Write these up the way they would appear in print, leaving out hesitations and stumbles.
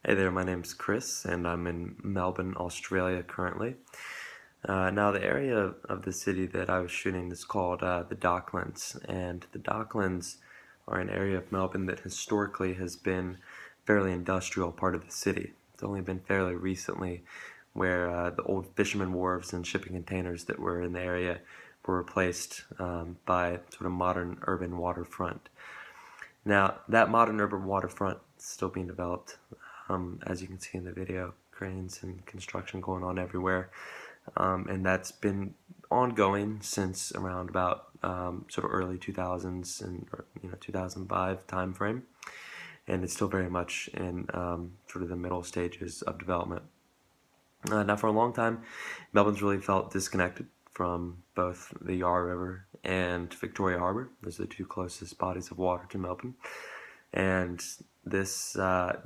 Hey there, my name's Chris, and I'm in Melbourne, Australia currently. Now, the area of the city that I was shooting is called the Docklands, and the Docklands are an area of Melbourne that historically has been fairly industrial part of the city. It's only been fairly recently where the old fishermen wharves and shipping containers that were in the area were replaced by sort of modern urban waterfront. Now, that modern urban waterfront is still being developed, as you can see in the video, cranes and construction going on everywhere. And that's been ongoing since around about sort of early 2000s and 2005 time frame, and it's still very much in sort of the middle stages of development. Now, for a long time, Melbourne's really felt disconnected from both the Yarra River and Victoria Harbour. Those are the two closest bodies of water to Melbourne. And this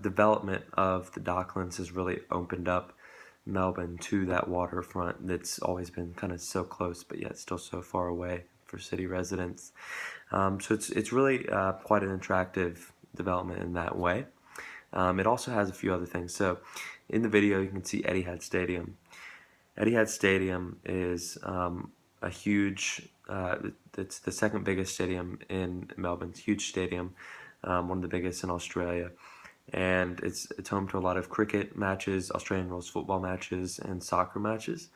development of the Docklands has really opened up Melbourne to that waterfront that's always been kind of so close, but yet still so far away for city residents. So it's really quite an attractive development in that way. It also has a few other things. So in the video, you can see Etihad Stadium. Etihad Stadium is a huge, it's the second biggest stadium in Melbourne. It's a huge stadium, one of the biggest in Australia. And it's home to a lot of cricket matches, Australian rules football matches, and soccer matches.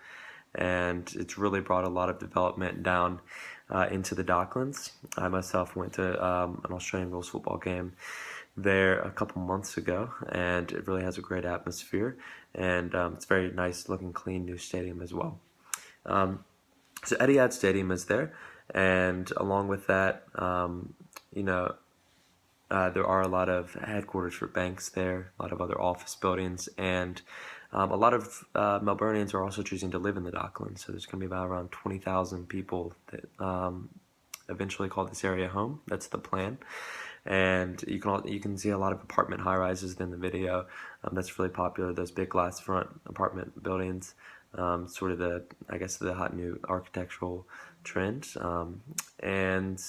And it's really brought a lot of development down into the Docklands. I myself went to an Australian rules football game there a couple months ago, and it really has a great atmosphere, and it's a very nice looking, clean new stadium as well. So Etihad Stadium is there, and along with that, there are a lot of headquarters for banks there, a lot of other office buildings, and a lot of Melburnians are also choosing to live in the Docklands. So there's going to be about around 20,000 people that eventually call this area home. That's the plan. And you can see a lot of apartment high rises in the video. That's really popular. Those big glass front apartment buildings, sort of the hot new architectural trend. And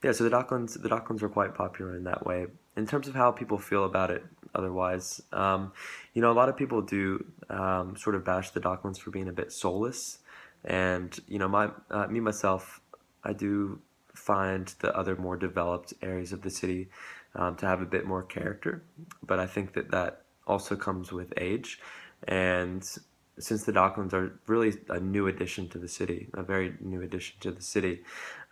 yeah, so the Docklands are quite popular in that way. In terms of how people feel about it, otherwise, a lot of people do sort of bash the Docklands for being a bit soulless, and me myself, I do find the other more developed areas of the city to have a bit more character, but I think that also comes with age, and since the Docklands are really a new addition to the city, a very new addition to the city,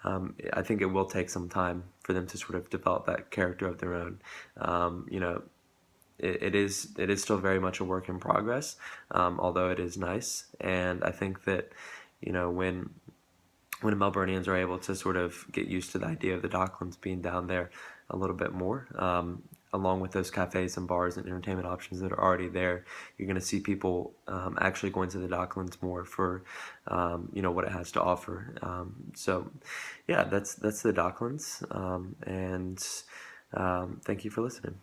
I think it will take some time for them to sort of develop that character of their own. It is still very much a work in progress, although it is nice, and I think that when Melburnians are able to sort of get used to the idea of the Docklands being down there a little bit more, along with those cafes and bars and entertainment options that are already there, you're going to see people actually going to the Docklands more for what it has to offer. So yeah, that's the Docklands, and thank you for listening.